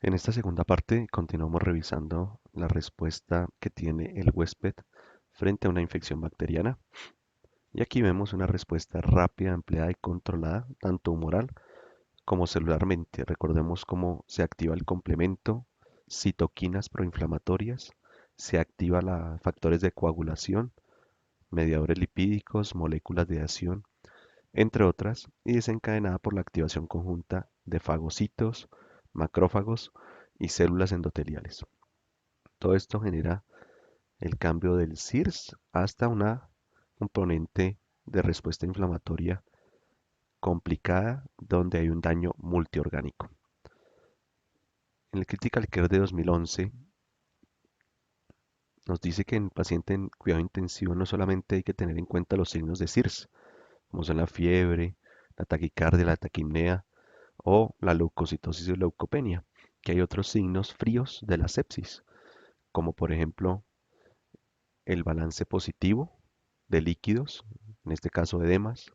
En esta segunda parte continuamos revisando la respuesta que tiene el huésped frente a una infección bacteriana. Y aquí vemos una respuesta rápida, empleada y controlada, tanto humoral como celularmente. Recordemos cómo se activa el complemento, citoquinas proinflamatorias, se activa factores de coagulación, mediadores lipídicos, moléculas de adhesión, entre otras, y desencadenada por la activación conjunta de fagocitos, macrófagos y células endoteliales. Todo esto genera el cambio del CIRS hasta una componente de respuesta inflamatoria complicada donde hay un daño multiorgánico. En el Critical Care de 2011 nos dice que en paciente en cuidado intensivo no solamente hay que tener en cuenta los signos de CIRS, como son la fiebre, la taquicardia, la taquimnea o la leucocitosis y leucopenia, que hay otros signos fríos de la sepsis, como por ejemplo el balance positivo de líquidos, en este caso edemas,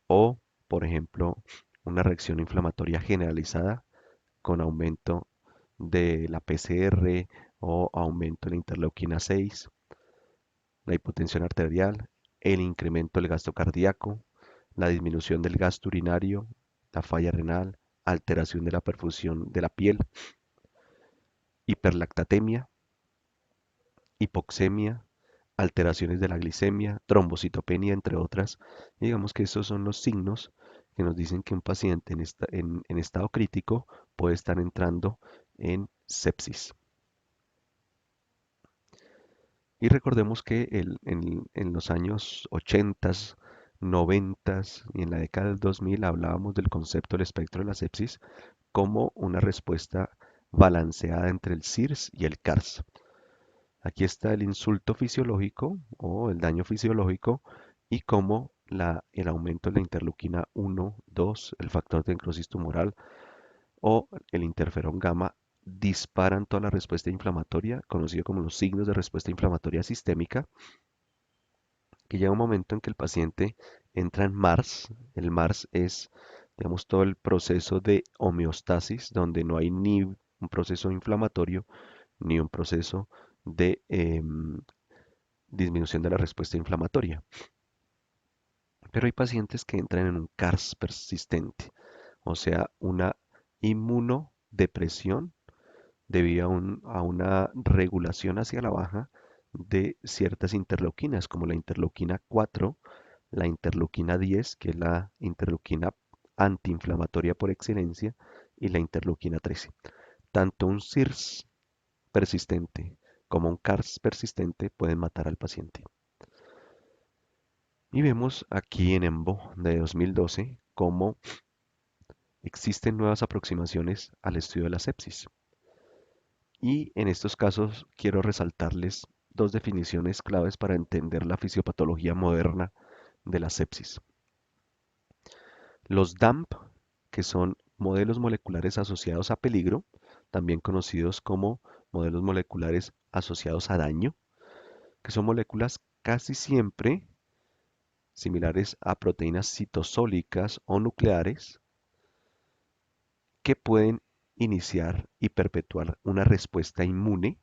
o por ejemplo una reacción inflamatoria generalizada con aumento de la PCR o aumento de la interleuquina 6, la hipotensión arterial, el incremento del gasto cardíaco, la disminución del gasto urinario, la falla renal, alteración de la perfusión de la piel, hiperlactatemia, hipoxemia, alteraciones de la glicemia, trombocitopenia, entre otras. Y digamos que esos son los signos que nos dicen que un paciente en estado crítico puede estar entrando en sepsis. Y recordemos que en los años 80, 90 y en la década del 2000 hablábamos del concepto del espectro de la sepsis como una respuesta balanceada entre el CIRS y el CARS. Aquí está el insulto fisiológico o el daño fisiológico y cómo el aumento de la interleuquina 1, 2, el factor de necrosis tumoral o el interferón gamma disparan toda la respuesta inflamatoria, conocido como los signos de respuesta inflamatoria sistémica, que llega un momento en que el paciente entra en MARS. El MARS es, digamos, todo el proceso de homeostasis, donde no hay ni un proceso inflamatorio ni un proceso de disminución de la respuesta inflamatoria. Pero hay pacientes que entran en un CARS persistente, o sea, una inmunodepresión debido a una regulación hacia la baja de ciertas interleuquinas, como la interleuquina 4, la interleuquina 10, que es la interleuquina antiinflamatoria por excelencia, y la interleuquina 13. Tanto un CIRS persistente como un CARS persistente pueden matar al paciente. Y vemos aquí en EMBO de 2012 cómo existen nuevas aproximaciones al estudio de la sepsis. Y en estos casos quiero resaltarles dos definiciones claves para entender la fisiopatología moderna de la sepsis. Los DAMP, que son modelos moleculares asociados a peligro, también conocidos como modelos moleculares asociados a daño, que son moléculas casi siempre similares a proteínas citosólicas o nucleares que pueden iniciar y perpetuar una respuesta inmune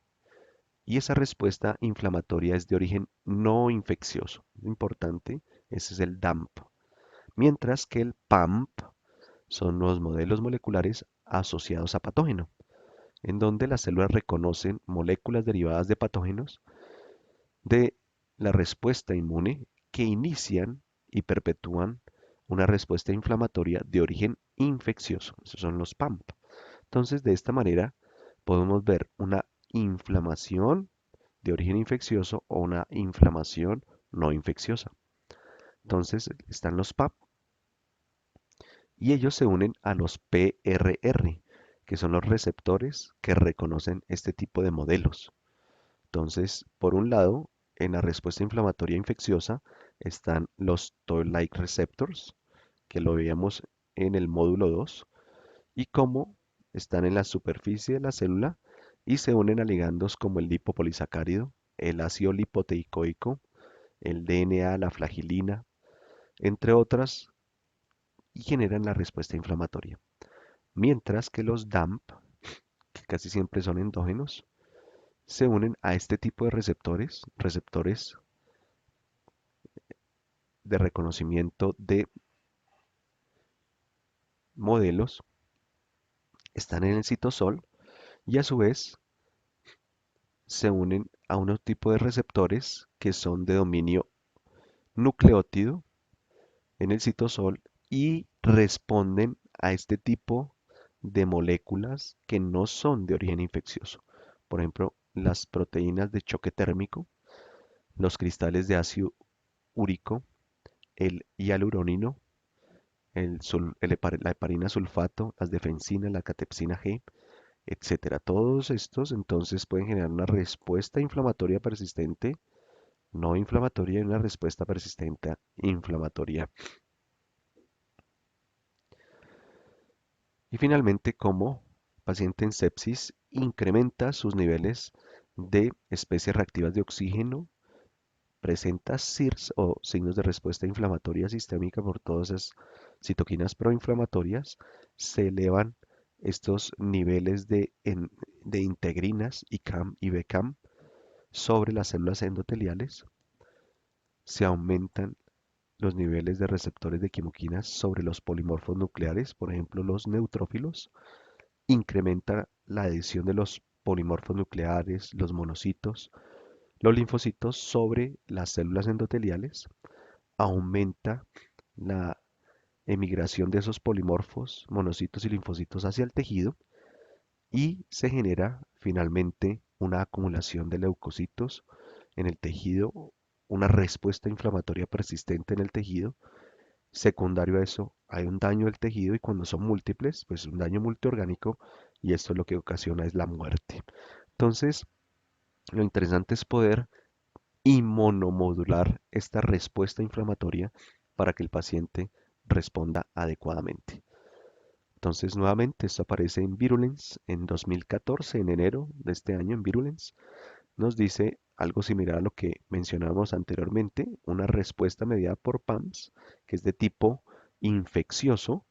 y esa respuesta inflamatoria es de origen no infeccioso. Importante, ese es el DAMP. Mientras que el PAMP son los modelos moleculares asociados a patógeno, en donde las células reconocen moléculas derivadas de patógenos de la respuesta inmune que inician y perpetúan una respuesta inflamatoria de origen infeccioso. Esos son los PAMP. Entonces, de esta manera, podemos ver una inflamación de origen infeccioso o una inflamación no infecciosa. Entonces, están los PAP y ellos se unen a los PRR, que son los receptores que reconocen este tipo de modelos. Entonces, por un lado, en la respuesta inflamatoria infecciosa están los Toll-like receptors, que lo veíamos en el módulo 2, y cómo están en la superficie de la célula y se unen a ligandos como el lipopolisacárido, el ácido lipoteicoico, el DNA, la flagilina, entre otras, y generan la respuesta inflamatoria. Mientras que los DAMP, casi siempre son endógenos, se unen a este tipo de receptores, receptores de reconocimiento de modelos, están en el citosol y a su vez se unen a un tipo de receptores que son de dominio nucleótido en el citosol y responden a este tipo de moléculas que no son de origen infeccioso. Por ejemplo, las proteínas de choque térmico, los cristales de ácido úrico, el hialuronino, la heparina sulfato, las defensinas, la catepsina G, etcétera. Todos estos entonces pueden generar una respuesta inflamatoria persistente, no inflamatoria, y una respuesta persistente inflamatoria. Y finalmente, como paciente en sepsis incrementa sus niveles de especies reactivas de oxígeno, presenta SIRS o signos de respuesta inflamatoria sistémica por todas esas citoquinas proinflamatorias, se elevan estos niveles de integrinas, ICAM y BCAM, sobre las células endoteliales, se aumentan los niveles de receptores de quimoquinas sobre los polimorfos nucleares, por ejemplo los neutrófilos, incrementa la adición de los polimorfos nucleares, los monocitos, los linfocitos sobre las células endoteliales, aumenta la emigración de esos polimorfos, monocitos y linfocitos hacia el tejido y se genera finalmente una acumulación de leucocitos en el tejido, una respuesta inflamatoria persistente en el tejido. Secundario a eso, hay un daño del tejido y cuando son múltiples, pues un daño multiorgánico y esto lo que ocasiona es la muerte. Entonces, lo interesante es poder inmunomodular esta respuesta inflamatoria para que el paciente responda adecuadamente. Entonces, nuevamente, esto aparece en Virulence en 2014, en enero de este año en Virulence. Nos dice algo similar a lo que mencionábamos anteriormente, una respuesta mediada por PAMS, que es de tipo infeccioso,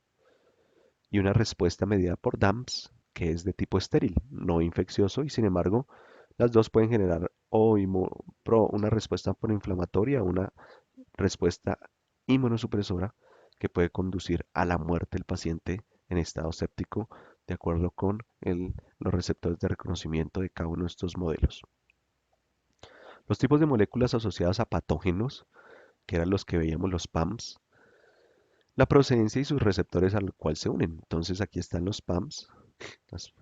y una respuesta mediada por DAMPS, que es de tipo estéril, no infeccioso, y sin embargo, las dos pueden generar o una respuesta proinflamatoria o una respuesta inmunosupresora que puede conducir a la muerte del paciente en estado séptico, de acuerdo con los receptores de reconocimiento de cada uno de estos modelos. Los tipos de moléculas asociadas a patógenos, que eran los que veíamos los PAMs, la procedencia y sus receptores al cual se unen. Entonces aquí están los PAMs, las,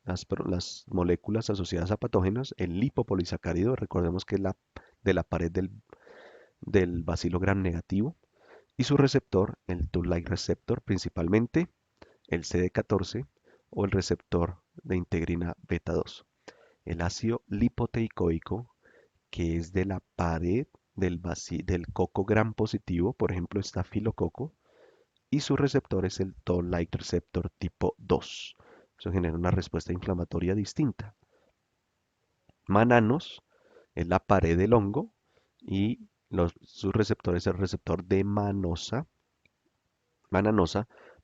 las moléculas asociadas a patógenos, el lipopolisacárido, recordemos que es de la pared del bacilo gram negativo, y su receptor, el Toll-like receptor, principalmente el CD14 o el receptor de integrina beta 2. El ácido lipoteicoico, que es de la pared del coco gram positivo, por ejemplo, estafilococo, y su receptor es el Toll-like receptor tipo 2. Eso genera una respuesta inflamatoria distinta. Mananos es la pared del hongo y sus receptores es el receptor de mananosa,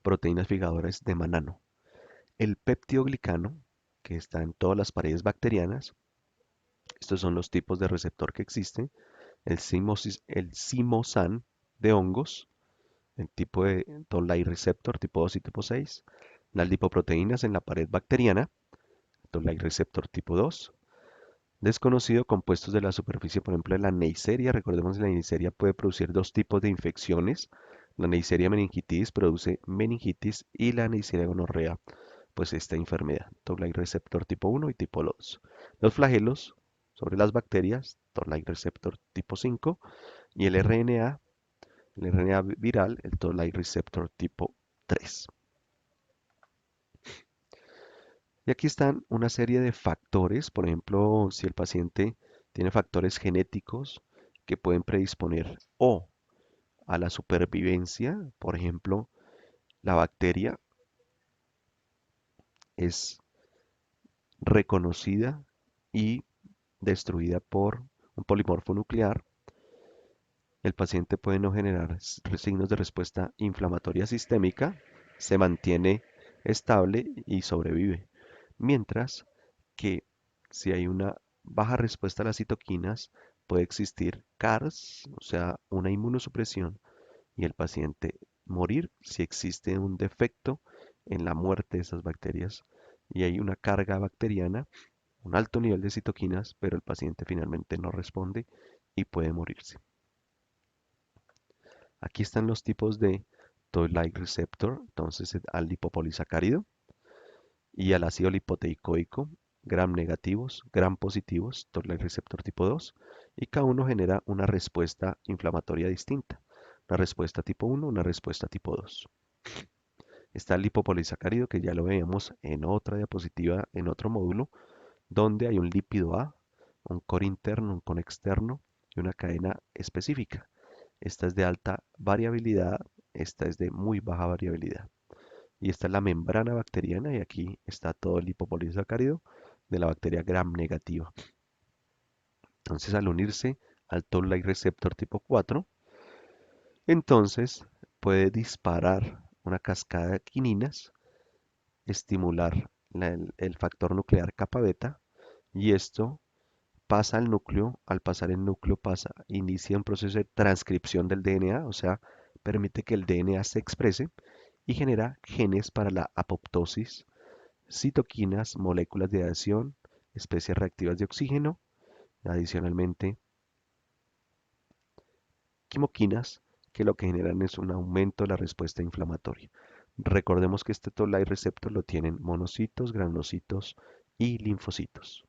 proteínas fijadoras de manano. El peptidoglicano, que está en todas las paredes bacterianas, estos son los tipos de receptor que existen. El simosan de hongos, el tipo de Toll-like receptor tipo 2 y tipo 6. Las lipoproteínas en la pared bacteriana, Toll-like receptor tipo 2. Desconocido, compuestos de la superficie, por ejemplo, de la Neisseria. Recordemos que la Neisseria puede producir dos tipos de infecciones. La Neisseria meningitis produce meningitis y la Neisseria gonorrea, pues esta enfermedad. Toll-like receptor tipo 1 y tipo 2. Los flagelos sobre las bacterias, Toll-like receptor tipo 5. Y el RNA viral, el Toll-like receptor tipo 3. Y aquí están una serie de factores, por ejemplo, si el paciente tiene factores genéticos que pueden predisponer o a la supervivencia, por ejemplo, la bacteria es reconocida y destruida por un polimorfo nuclear, el paciente puede no generar signos de respuesta inflamatoria sistémica, se mantiene estable y sobrevive. Mientras que si hay una baja respuesta a las citoquinas, puede existir CARS, o sea, una inmunosupresión, y el paciente morir si existe un defecto en la muerte de esas bacterias y hay una carga bacteriana, un alto nivel de citoquinas, pero el paciente finalmente no responde y puede morirse. Aquí están los tipos de Toll-like receptor, entonces al lipopolisacárido y al ácido lipoteicoico, gram negativos, gram positivos, Toll-like receptor tipo 2, y cada uno genera una respuesta inflamatoria distinta. Una respuesta tipo 1, una respuesta tipo 2. Está el lipopolisacárido, que ya lo veíamos en otra diapositiva, en otro módulo, donde hay un lípido A, un core interno, un core externo y una cadena específica. Esta es de alta variabilidad, esta es de muy baja variabilidad. Y esta es la membrana bacteriana y aquí está todo el lipopolisacárido de la bacteria gram negativa. Entonces al unirse al Toll-like receptor tipo 4, entonces puede disparar una cascada de quininas, estimular el factor nuclear kappa beta y esto pasa al núcleo, al pasar el núcleo inicia un proceso de transcripción del DNA, o sea, permite que el DNA se exprese y genera genes para la apoptosis, citoquinas, moléculas de adhesión, especies reactivas de oxígeno, adicionalmente quimoquinas, que lo que generan es un aumento de la respuesta inflamatoria. Recordemos que este Toll-like receptor lo tienen monocitos, granulocitos y linfocitos.